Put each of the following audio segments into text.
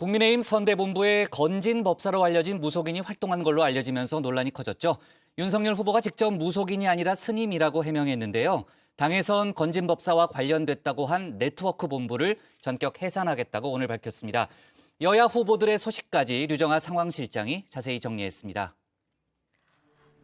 국민의힘 선대본부에 건진 법사로 알려진 무속인이 활동한 걸로 알려지면서 논란이 커졌죠. 윤석열 후보가 직접 무속인이 아니라 스님이라고 해명했는데요. 당에선 건진 법사와 관련됐다고 한 네트워크 본부를 전격 해산하겠다고 오늘 밝혔습니다. 여야 후보들의 소식까지 류정아 상황실장이 자세히 정리했습니다.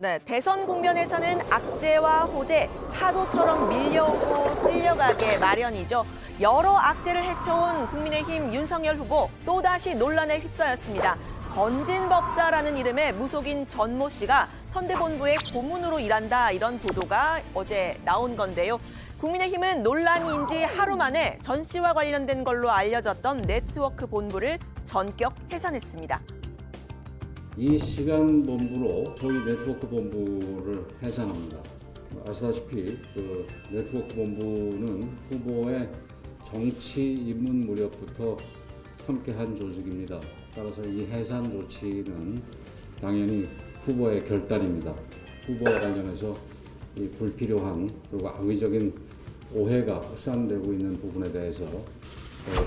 네, 대선 국면에서는 악재와 호재, 파도처럼 밀려오고 끌려가게 마련이죠. 여러 악재를 헤쳐온 국민의힘 윤석열 후보 또다시 논란에 휩싸였습니다. 건진법사라는 이름의 무속인 전모 씨가 선대본부의 고문으로 일한다 이런 보도가 어제 나온 건데요. 국민의힘은 논란인지 하루 만에 전 씨와 관련된 걸로 알려졌던 네트워크 본부를 전격 해산했습니다. 이 시간 본부로 저희 네트워크 본부를 해산합니다. 아시다시피 그 네트워크 본부는 후보의 정치 입문 무렵부터 함께한 조직입니다. 따라서 이 해산 조치는 당연히 후보의 결단입니다. 후보와 관련해서 이 불필요한 그리고 악의적인 오해가 확산되고 있는 부분에 대해서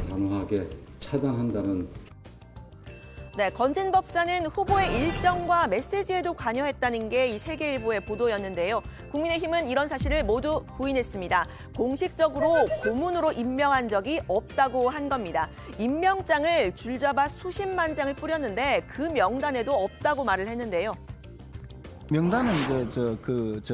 단호하게 차단한다는. 네, 건진법사는 후보의 일정과 메시지에도 관여했다는 게 이 세계일보의 보도였는데요. 국민의힘은 이런 사실을 모두 부인했습니다. 공식적으로 고문으로 임명한 적이 없다고 한 겁니다. 임명장을 줄잡아 수십만 장을 뿌렸는데 그 명단에도 없다고 말을 했는데요. 명단은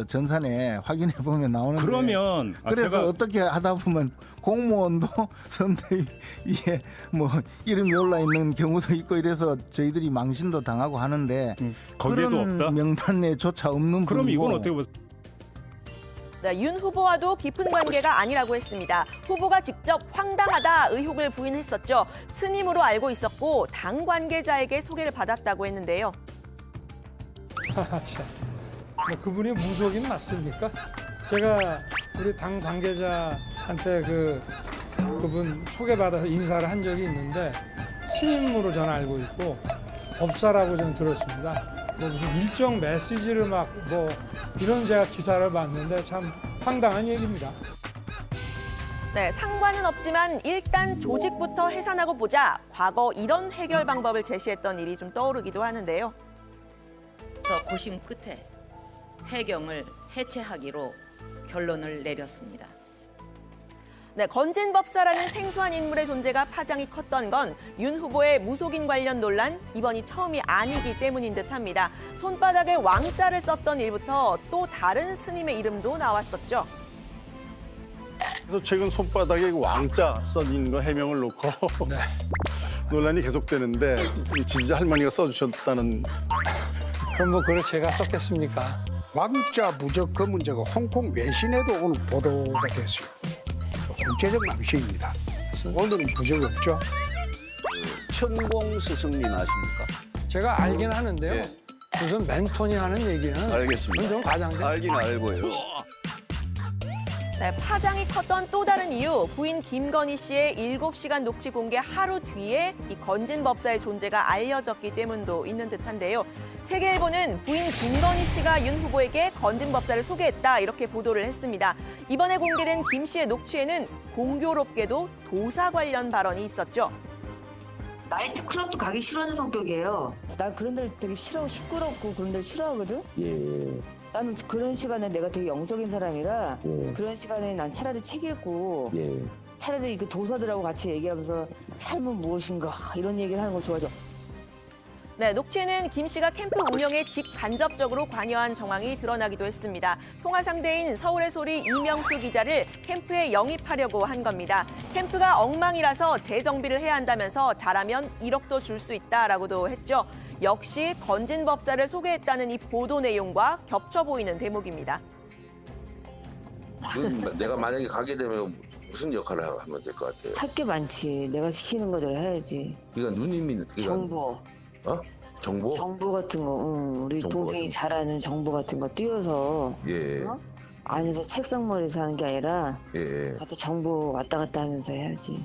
전산에 확인해 보면 나오는데. 그러면 그래서 제가 어떻게 하다 보면 공무원도 선대위에 뭐 이름이 올라 있는 경우도 있고 이래서 저희들이 망신도 당하고 하는데 거기에도 그런 없다. 명단에조차 없는 그럼 분이고. 이건 어떻게 보세요? 네, 윤 후보와도 깊은 관계가 아니라고 했습니다. 후보가 직접 황당하다 의혹을 부인했었죠. 스님으로 알고 있었고 당 관계자에게 소개를 받았다고 했는데요. 참. 뭐 그분이 무속인 맞습니까? 제가 우리 당 관계자한테 그분 소개받아서 인사를 한 적이 있는데 스님으로 저는 알고 있고 법사라고 저는 들었습니다. 뭐 무슨 일정 메시지를 막 뭐 이런 제가 기사를 봤는데 참 황당한 얘기입니다. 네, 상관은 없지만 일단 조직부터 해산하고 보자. 과거 이런 해결 방법을 제시했던 일이 좀 떠오르기도 하는데요. 고심 끝에 해경을 해체하기로 결론을 내렸습니다. 네, 건진법사라는 생소한 인물의 존재가 파장이 컸던 건 윤 후보의 무속인 관련 논란 이번이 처음이 아니기 때문인 듯합니다. 손바닥에 왕자를 썼던 일부터 또 다른 스님의 이름도 나왔었죠. 그래서 최근 손바닥에 왕자 써진 거 해명을 놓고 논란이 계속되는데 이 지지자 할머니가 써주셨다는. 그럼 뭐 그걸 제가 썼겠습니까? 왕자 무적 그 문제가 홍콩 외신에도 오늘 보도가 됐어요. 국제적 망신입니다. 오늘은 부적 없죠. 천공 스승님 아십니까? 제가 알긴 하는데요. 무슨 멘토니 하는 얘기는 알겠습니다. 그건 좀 과장돼. 알긴 알고요. 네, 파장이 컸던 또 다른 이유, 부인 김건희 씨의 7시간 녹취 공개 하루 뒤에 이 건진법사의 존재가 알려졌기 때문도 있는 듯한데요. 세계일보는 부인 김건희 씨가 윤 후보에게 건진법사를 소개했다 이렇게 보도를 했습니다. 이번에 공개된 김 씨의 녹취에는 공교롭게도 도사 관련 발언이 있었죠. 나이트클럽도 가기 싫어하는 성격이에요. 난 그런 데를 되게 싫어, 시끄럽고 그런 데를 싫어하거든. 예. 나는 그런 시간에 내가 되게 영적인 사람이라 예. 그런 시간에 난 차라리 책 읽고 예. 차라리 그 도사들하고 같이 얘기하면서 삶은 무엇인가 이런 얘기를 하는 걸 좋아하죠. 네, 녹취에는 김 씨가 캠프 운영에 직간접적으로 관여한 정황이 드러나기도 했습니다. 통화 상대인 서울의 소리 이명수 기자를 캠프에 영입하려고 한 겁니다. 캠프가 엉망이라서 재정비를 해야 한다면서 잘하면 1억도 줄 수 있다라고도 했죠. 역시 건진법사를 소개했다는 이 보도 내용과 겹쳐 보이는 대목입니다. 내가 만약에 가게 되면 무슨 역할을 하면 될 것 같아요? 할 게 많지. 내가 시키는 거대로 해야지. 그러니까 누님이 정보. 정보? 정보 같은 거. 우리 정보 동생이 같은 거. 잘하는 정보 같은 거 띄워서 예. 안에서 책상머리에서 하는 게 아니라 예. 가서 정보 왔다 갔다 하면서 해야지.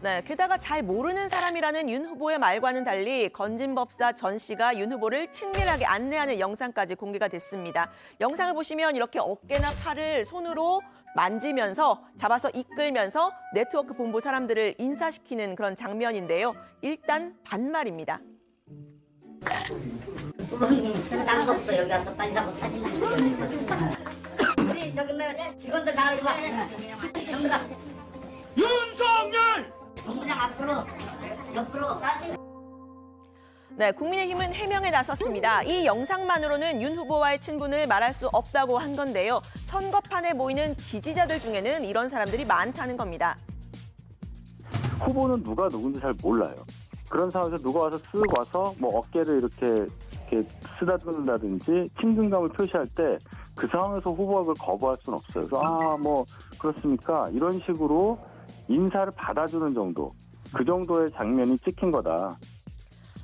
네, 게다가 잘 모르는 사람이라는 윤 후보의 말과는 달리 건진법사 전 씨가 윤 후보를 친밀하게 안내하는 영상까지 공개가 됐습니다. 영상을 보시면 이렇게 어깨나 팔을 손으로 만지면서 잡아서 이끌면서 네트워크 본부 사람들을 인사시키는 그런 장면인데요. 일단 반말입니다. 나가 없어. 여기 와서 빨리 가서 사진 한 찍어. 우리 저기 뭐 직원들 다 이리 와. 전부 다. 윤석열! 본부장 앞으로, 옆으로. 네, 국민의힘은 해명에 나섰습니다. 이 영상만으로는 윤 후보와의 친분을 말할 수 없다고 한 건데요. 선거판에 모이는 지지자들 중에는 이런 사람들이 많다는 겁니다. 후보는 누가 누군지 잘 몰라요. 그런 상황에서 누가 와서 쓱 와서 뭐 어깨를 이렇게 쓰다듬는다든지 친근감을 표시할 때 그 상황에서 후보가 그걸 거부할 수는 없어요. 그래서 뭐 그렇습니까? 이런 식으로 인사를 받아주는 정도, 그 정도의 장면이 찍힌 거다.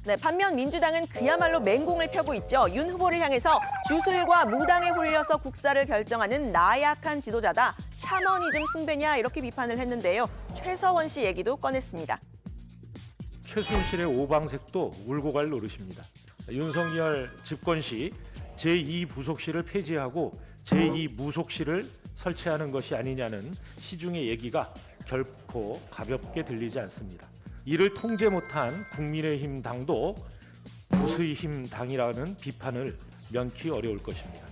네, 반면 민주당은 그야말로 맹공을 펴고 있죠. 윤 후보를 향해서 주술과 무당에 홀려서 국사를 결정하는 나약한 지도자다. 샤머니즘 숭배냐 이렇게 비판을 했는데요. 최서원 씨 얘기도 꺼냈습니다. 최순실의 오방색도 울고 갈 노릇입니다. 윤석열 집권 시 제2부속실을 폐지하고 제2무속실을 설치하는 것이 아니냐는 시중의 얘기가 결코 가볍게 들리지 않습니다. 이를 통제 못한 국민의힘 당도 무수의힘 당이라는 비판을 면키 어려울 것입니다.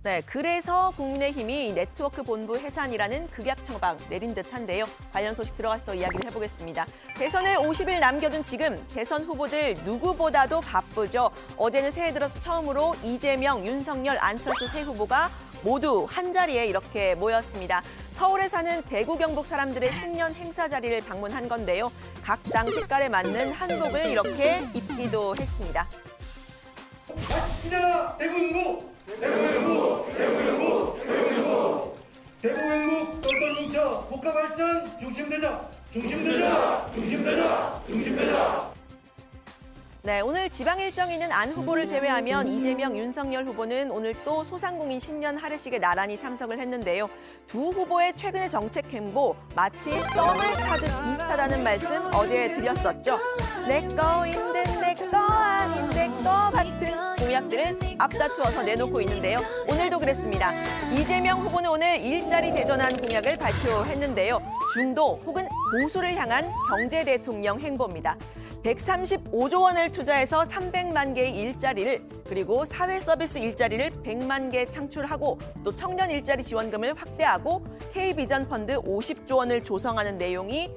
네, 그래서 국민의힘이 네트워크 본부 해산이라는 극약 처방 내린 듯한데요. 관련 소식 들어가서 더 이야기를 해보겠습니다. 대선을 50일 남겨둔 지금 대선 후보들 누구보다도 바쁘죠. 어제는 새해 들어서 처음으로 이재명, 윤석열, 안철수 세 후보가 모두 한자리에 이렇게 모였습니다. 서울에 사는 대구, 경북 사람들의 신년 행사 자리를 방문한 건데요. 각 당 색깔에 맞는 한복을 이렇게 입기도 했습니다. 대구행복 똘똘 뭉쳐 국가발전 중심되자. 네, 오늘 지방 일정이 있는 안 후보를 제외하면 이재명, 윤석열 후보는 오늘 또 소상공인 신년 하례식에 나란히 참석을 했는데요. 두 후보의 최근의 정책 행보 마치 썸을 타듯 비슷하다는 말씀 어제 드렸었죠. 내 거인 듯 내 거 아닌 내 거 같은 공약들을 앞다투어서 내놓고 있는데요. 오늘도 그랬습니다. 이재명 후보는 오늘 일자리 대전환 공약을 발표했는데요. 중도 혹은 보수를 향한 경제 대통령 행보입니다. 135조 원을 투자해서 300만 개의 일자리를 그리고 사회 서비스 일자리를 100만 개 창출하고 또 청년 일자리 지원금을 확대하고 K비전 펀드 50조 원을 조성하는 내용이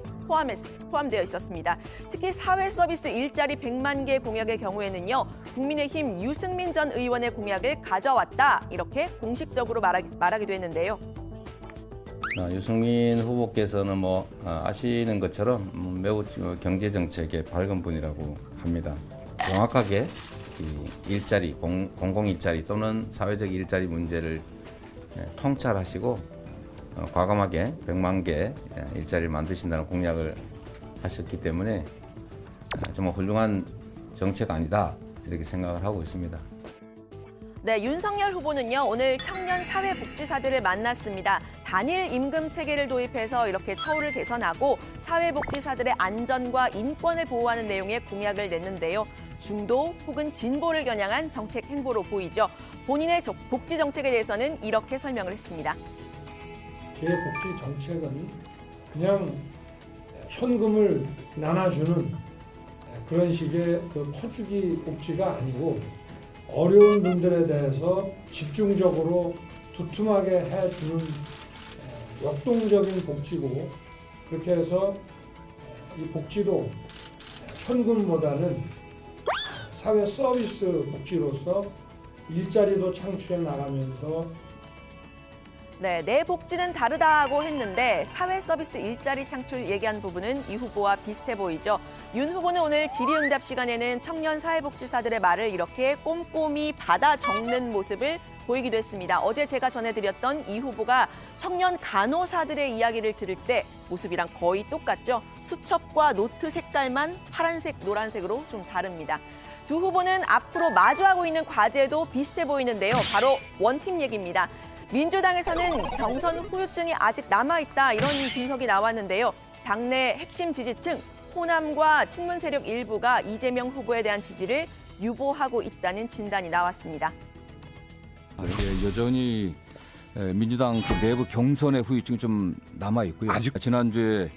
포함되어 있었습니다. 특히 사회 서비스 일자리 100만 개 공약의 경우에는요. 국민의힘 유승민 전 의원의 공약을 가져왔다. 이렇게 공식적으로 말하기도 했는데요. 유승민 후보께서는 아시는 것처럼 매우 경제 정책의 밝은 분이라고 합니다. 정확하게 일자리, 공공 일자리 또는 사회적 일자리 문제를 통찰하시고 과감하게 100만 개 일자리를 만드신다는 공약을 하셨기 때문에 정말 훌륭한 정책 아니다 이렇게 생각을 하고 있습니다. 네, 윤석열 후보는요, 오늘 청년 사회복지사들을 만났습니다. 단일 임금 체계를 도입해서 이렇게 처우를 개선하고 사회복지사들의 안전과 인권을 보호하는 내용의 공약을 냈는데요. 중도 혹은 진보를 겨냥한 정책 행보로 보이죠. 본인의 복지 정책에 대해서는 이렇게 설명을 했습니다. 제 복지 정책은 그냥 현금을 나눠주는 그런 식의 퍼주기 복지가 아니고 어려운 분들에 대해서 집중적으로 두툼하게 해주는 역동적인 복지고 그렇게 해서 이 복지도 현금보다는 사회 서비스 복지로서 일자리도 창출해 나가면서 네, 내 복지는 다르다고 했는데 사회 서비스 일자리 창출 얘기한 부분은 이 후보와 비슷해 보이죠. 윤 후보는 오늘 질의응답 시간에는 청년 사회복지사들의 말을 이렇게 꼼꼼히 받아 적는 모습을 보이기도 했습니다. 어제 제가 전해드렸던 이 후보가 청년 간호사들의 이야기를 들을 때 모습이랑 거의 똑같죠. 수첩과 노트 색깔만 파란색, 노란색으로 좀 다릅니다. 두 후보는 앞으로 마주하고 있는 과제도 비슷해 보이는데요. 바로 원팀 얘기입니다. 민주당에서는 경선 후유증이 아직 남아있다 이런 분석이 나왔는데요. 당내 핵심 지지층 호남과 친문 세력 일부가 이재명 후보에 대한 지지를 유보하고 있다는 진단이 나왔습니다. 여전히 민주당 그 내부 경선의 후유증이 좀 남아 있고요. 지난주에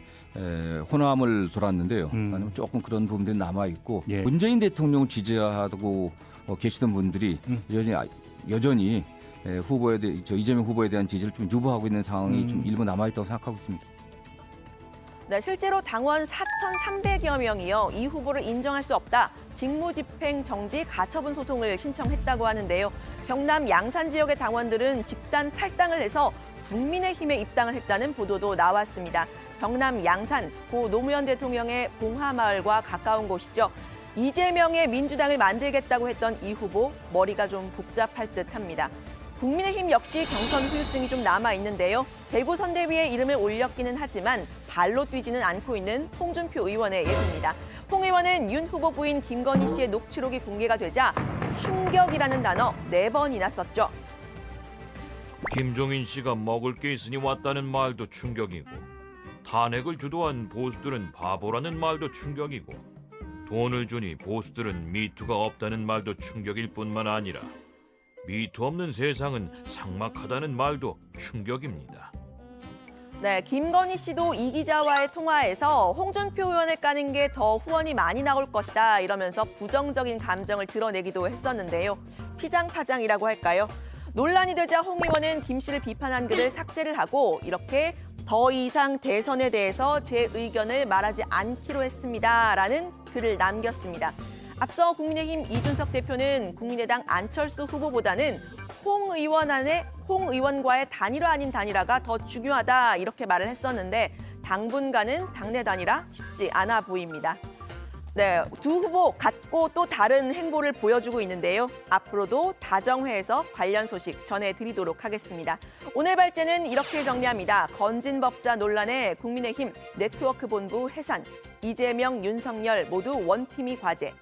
호남을 돌았는데요. 조금 그런 부분들이 남아 있고 문재인 대통령 지지하고 계시던 분들이 여전히 후보에 대해 이재명 후보에 대한 지지를 좀 유보하고 있는 상황이 좀 일부 남아 있다고 생각하고 있습니다. 네, 실제로 당원 4,300여 명이요. 이 후보를 인정할 수 없다. 직무집행 정지 가처분 소송을 신청했다고 하는데요. 경남 양산 지역의 당원들은 집단 탈당을 해서 국민의힘에 입당을 했다는 보도도 나왔습니다. 경남 양산, 고 노무현 대통령의 봉하마을과 가까운 곳이죠. 이재명의 민주당을 만들겠다고 했던 이 후보, 머리가 좀 복잡할 듯합니다. 국민의힘 역시 경선 후유증이 좀 남아있는데요. 대구 선대위에 이름을 올렸기는 하지만 발로 뛰지는 않고 있는 홍준표 의원의 예입니다. 홍 의원은 윤 후보 부인 김건희 씨의 녹취록이 공개가 되자 충격이라는 단어 4번이나 썼죠. 김종인 씨가 먹을 게 있으니 왔다는 말도 충격이고 탄핵을 주도한 보수들은 바보라는 말도 충격이고 돈을 주니 보수들은 미투가 없다는 말도 충격일 뿐만 아니라 미투 없는 세상은 삭막하다는 말도 충격입니다. 네, 김건희 씨도 이 기자와의 통화에서 홍준표 의원을 까는 게 더 후원이 많이 나올 것이다 이러면서 부정적인 감정을 드러내기도 했었는데요. 피장파장이라고 할까요? 논란이 되자 홍 의원은 김 씨를 비판한 글을 삭제를 하고 이렇게 더 이상 대선에 대해서 제 의견을 말하지 않기로 했습니다라는 글을 남겼습니다. 앞서 국민의힘 이준석 대표는 국민의당 안철수 후보보다는 홍 의원과의 단일화 아닌 단일화가 더 중요하다 이렇게 말을 했었는데 당분간은 당내 단일화 쉽지 않아 보입니다. 네, 두 후보 같고 또 다른 행보를 보여주고 있는데요. 앞으로도 다정회에서 관련 소식 전해드리도록 하겠습니다. 오늘 발제는 이렇게 정리합니다. 건진법사 논란에 국민의힘 네트워크 본부 해산, 이재명, 윤석열 모두 원팀이 과제.